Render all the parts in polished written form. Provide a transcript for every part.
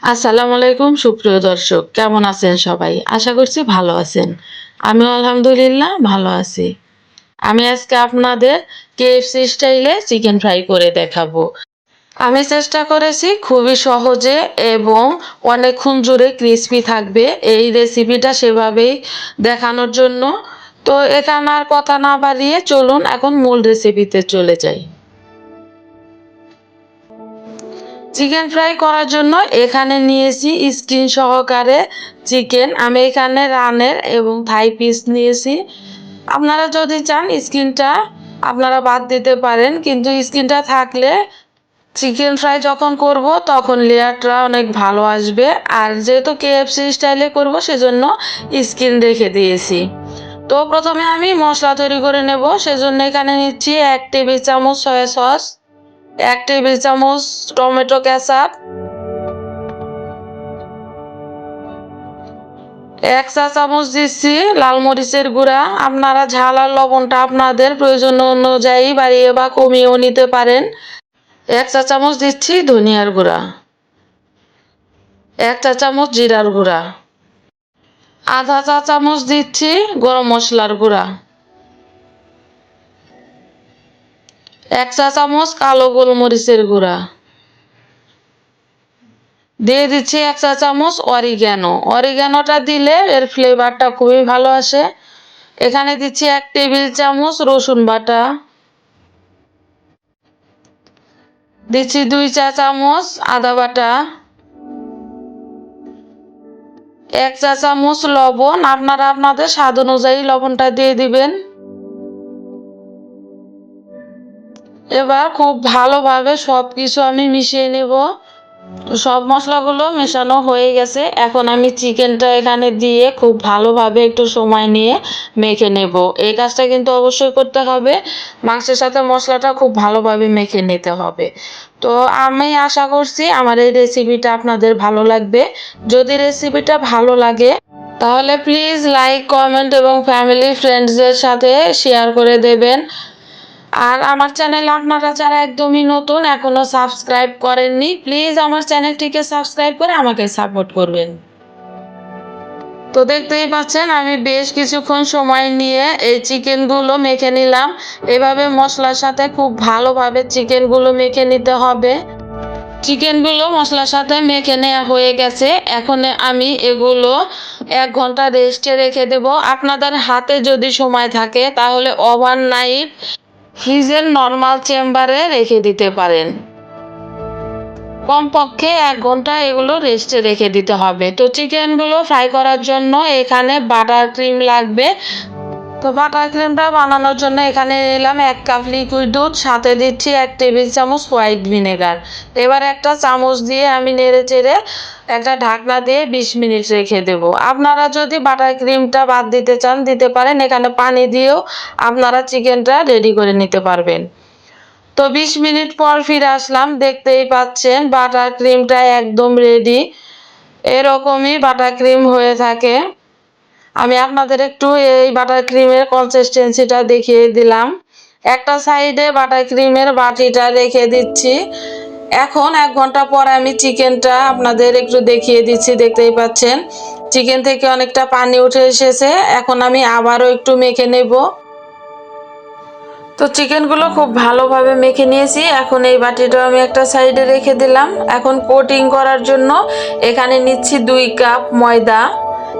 আসসালামু আলাইকুম সুপ্রিয় দর্শক, কেমন আছেন সবাই? আশা করছি ভালো আছেন। আমিও আলহামদুলিল্লাহ ভালো আছি। আমি আজকে আপনাদের কেএফসি স্টাইলে চিকেন ফ্রাই করে দেখাবো। আমি চেষ্টা করেছি খুবই সহজে এবং অনেকক্ষণ জুড়ে ক্রিস্পি থাকবে এই রেসিপিটা সেভাবেই দেখানোর জন্য। তো এখানে আর কথা না বাড়িয়ে চলুন এখন মূল রেসিপিতে চলে যাই। চিকেন ফ্রাই করার জন্য এখানে নিয়েছি স্কিন সহকারে চিকেন। আমি এখানে রানের এবং থাই পিস নিয়েছি। আপনারা যদি চান স্কিনটা আপনারা বাদ দিতে পারেন, কিন্তু স্কিনটা থাকলে চিকেন ফ্রাই যখন করব তখন লেয়ারটা অনেক ভালো আসবে। আর যেহেতু কেএফসি স্টাইলে করব সেজন্য স্কিন রেখে দিয়েছি। তো প্রথমে আমি মশলা তৈরি করে নেব। সেজন্য এখানে নিচ্ছি 1 টেবিল চামচ সয়া সস, 1 টেবিল চামচ টমেটো কেচাপ, 1 চা চামচ দিচ্ছি লাল মরিচের গুঁড়া। আপনারা ঝাল আর লবণটা আপনাদের প্রয়োজন অনুযায়ী বাড়িয়ে বা কমিয়েও নিতে পারেন। 1 চা চামচ দিচ্ছি ধনিয়ার গুঁড়া, 1 চা চামচ জিরার গুঁড়া, আধা চা চামচ দিচ্ছি গরম মশলার গুঁড়া, 1 চা চামচ কালো গোলমরিচের গুঁড়া, দিয়ে দিচ্ছি 1 চা চামচ অরিগ্যানো। অরিগ্যানোটা দিলে এর ফ্লেভারটা খুবই ভালো আসে। এখানে দিচ্ছি 1 টেবিল চামচ রসুন বাটা, দিচ্ছি 2 চা চামচ আদা বাটা, 1 চা চামচ লবণ। আপনারা আপনাদের স্বাদ অনুযায়ী লবণটা দিয়ে দিবেন। এবার খুব ভালোভাবে সবকিছু আমি মিশিয়ে নেব। সব মশলাগুলো মেশানো হয়ে গেছে। এখন আমি চিকেনটা এখানে দিয়ে খুব ভালোভাবে একটু সময় নিয়ে মেখে নেব। এই কাজটা কিন্তু অবশ্যই করতে হবে। মাংসের সাথে মশলাটা খুব ভালোভাবে মেখে নিতে হবে। তো আমি আশা করছি আমার এই রেসিপিটা আপনাদের ভালো লাগবে। যদি রেসিপিটা ভালো লাগে তাহলে প্লিজ লাইক, কমেন্ট এবং ফ্যামিলি ফ্রেন্ডসদের সাথে শেয়ার করে দেবেন। আর আমার চ্যানেলে আপনারা যারা একদমই নতুন এখনো সাবস্ক্রাইব করেননি, প্লিজ আমার চ্যানেলটিকে সাবস্ক্রাইব করে আমাকে সাপোর্ট করবেন। তো দেখতেই পাচ্ছেন আমি বেশ কিছুক্ষণ সময় নিয়ে এই চিকেনগুলো মেখে নিলাম। এভাবে মশলার সাথে খুব ভালোভাবে চিকেনগুলো মেখে নিতে হবে। চিকেনগুলো মশলার সাথে মেখে নেওয়া হয়ে গেছে। এখন আমি এগুলো 1 ঘন্টা রেস্টে রেখে দেব। আপনাদের হাতে যদি সময় থাকে তাহলে ওভারনাইট ফ্রিজের নর্মাল চেম্বারে রেখে দিতে পারেন। কমপক্ষে 1 ঘন্টা এগুলো রেস্টে রেখে দিতে হবে। তো চিকেনগুলো ফ্রাই করার জন্য এখানে বাটার ক্রিম লাগবে। তো বাটার ক্রিমটা বানানোর জন্য এখানে নিলাম 1 কাপ লিকুইড দুধ, সাথে দিচ্ছি 1 টেবিল চামচ হোয়াইট ভিনেগার। এবার একটা চামচ দিয়ে আমি নেড়ে চেড়ে একটা ঢাকনা দিয়ে 20 মিনিট রেখে দেব। আপনারা যদি বাটার ক্রিমটা বাদ দিতে চান দিতে পারেন। এখানে পানি দিয়েও আপনারা চিকেনটা রেডি করে নিতে পারবেন। তো 20 মিনিট পর ফিরে আসলাম। দেখতেই পাচ্ছেন বাটার ক্রিমটা একদম রেডি। এরকমই বাটার ক্রিম হয়ে থাকে। আমি আপনাদের একটু এই বাটার ক্রিমের কনসিস্টেন্সিটা দেখিয়ে দিলাম। একটা সাইডে বাটার ক্রিমের বাটিটা রেখে দিচ্ছি। এখন 1 ঘন্টা পর আমি চিকেনটা আপনাদের একটু দেখিয়ে দিচ্ছি। দেখতেই পাচ্ছেন চিকেন থেকে অনেকটা পানি উঠে এসেছে। এখন আমি আবারও একটু মেখে নেব। তো চিকেনগুলো খুব ভালোভাবে মেখে নিয়েছি। এখন এই বাটিটা আমি একটা সাইডে রেখে দিলাম। এখন কোটিং করার জন্য এখানে নিচ্ছি 2 কাপ ময়দা।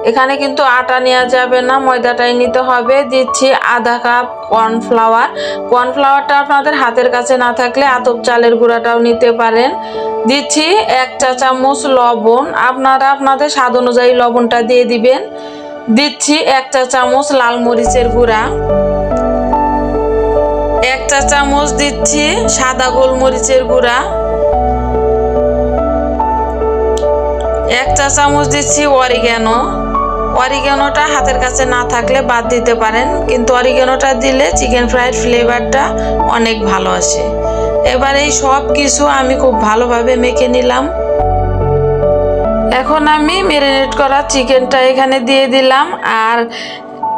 এখানে কিন্তু আটা নেওয়া যাবে না, ময়দাটাই নিতে হবে। দিচ্ছি আধা কাপ কর্নফ্লাওয়ার। কর্নফ্লাওয়ারটা আপনাদের হাতের কাছে না থাকলে আতপ চালের গুঁড়াটাও নিতে পারেন। দিচ্ছি 1 চা চামচ লবণ। আপনারা আপনাদের স্বাদ অনুযায়ী লবণটা দিয়ে দিবেন। দিচ্ছি 1 চা চামচ লাল মরিচের গুঁড়া, 1 চা চামচ দিচ্ছি সাদা গোলমরিচের গুঁড়া, 1 চা চামচ দিচ্ছি অরিগ্যানো। অরিগ্যানোটা হাতের কাছে না থাকলে বাদ দিতে পারেন, কিন্তু অরিগ্যানোটা দিলে চিকেন ফ্রাইড ফ্লেভারটা অনেক ভালো আসে। এবার এই সব কিছু আমি খুব ভালোভাবে মেখে নিলাম। এখন আমি ম্যারিনেট করা চিকেনটা এখানে দিয়ে দিলাম আর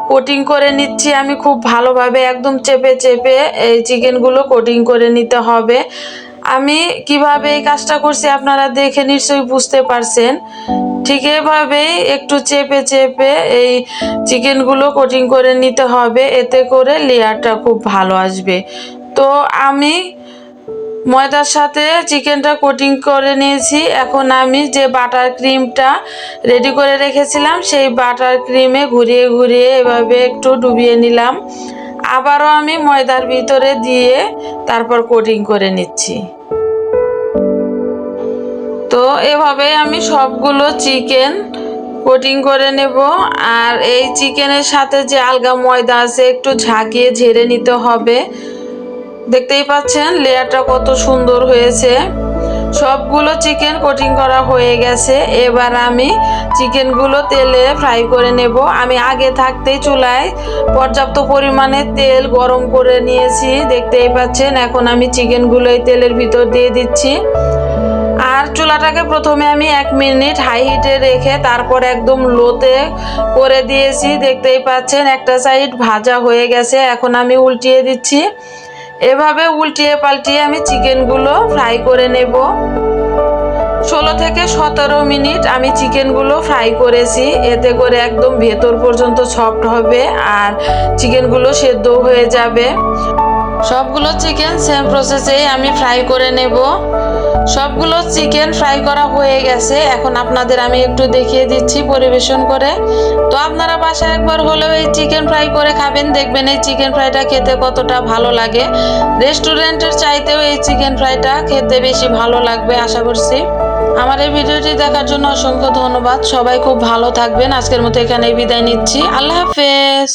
কোটিং করে নিচ্ছি আমি খুব ভালোভাবে। একদম চেপে চেপে এই চিকেনগুলো কোটিং করে নিতে হবে। আমি কিভাবে এই কাজটা করছি আপনারা দেখে নিশ্চয়ই বুঝতে পারছেন। ঠিক এভাবেই একটু চেপে চেপে এই চিকেনগুলো কোটিং করে নিতে হবে, এতে করে লেয়ারটা খুব ভালো আসবে। তো আমি ময়দার সাথে চিকেনটা কোটিং করে নিয়েছি। এখন আমি যে বাটার ক্রিমটা রেডি করে রেখেছিলাম সেই বাটার ক্রিমে ঘুরিয়ে ঘুরিয়ে এভাবে একটু ডুবিয়ে নিলাম। আবারও আমি ময়দার ভিতরে দিয়ে তারপর কোটিং করে নিচ্ছি। তো এভাবে আমি সবগুলো চিকেন কোটিং করে নেব। আর এই চিকেনের সাথে যে আলগা ময়দা আছে একটু ঝাঁকিয়ে ঝেড়ে নিতে হবে। দেখতেই পাচ্ছেন লেয়ারটা কত সুন্দর হয়েছে। সবগুলো চিকেন কোটিং করা হয়ে গেছে। এবার আমি চিকেনগুলো তেলে ফ্রাই করে নেব। আমি আগে থাকতেই চুলায় পর্যাপ্ত পরিমাণে তেল গরম করে নিয়েছি, দেখতেই পাচ্ছেন। এখন আমি চিকেনগুলো এই তেলের ভিতর দিয়ে দিচ্ছি। আর চুলাটাকে প্রথমে আমি 1 মিনিট হাই হিটে রেখে তারপর একদম লোতে করে দিয়েছি। দেখতেই পাচ্ছেন একটা সাইড ভাজা হয়ে গেছে। এখন আমি উল্টিয়ে দিচ্ছি। এভাবে উল্টিয়ে পাল্টিয়ে আমি চিকেনগুলো ফ্রাই করে নেব। 16 থেকে 17 মিনিট আমি চিকেনগুলো ফ্রাই করেছি। এতে করে একদম ভেতর পর্যন্ত সফট হবে আর চিকেনগুলো সেদ্ধ হয়ে যাবে। সবগুলো চিকেন সেম প্রসেসেই আমি ফ্রাই করে নেব। সবগুলো চিকেন ফ্রাই করা হয়ে গেছে। এখন আপনাদের আমি একটু দেখিয়ে দিচ্ছি পরিবেশন করে। তো আপনারা বাসায় একবার হলেও এই চিকেন ফ্রাই করে খাবেন, দেখবেন এই চিকেন ফ্রাইটা খেতে কতটা ভালো লাগে। রেস্টুরেন্টের চাইতেও এই চিকেন ফ্রাইটা খেতে বেশি ভালো লাগবে আশা করছি। আমার এই ভিডিওটি দেখার জন্য অসংখ্য ধন্যবাদ। সবাই খুব ভালো থাকবেন। আজকের মতো এখানেই বিদায় নিচ্ছি। আল্লাহ হাফেজ।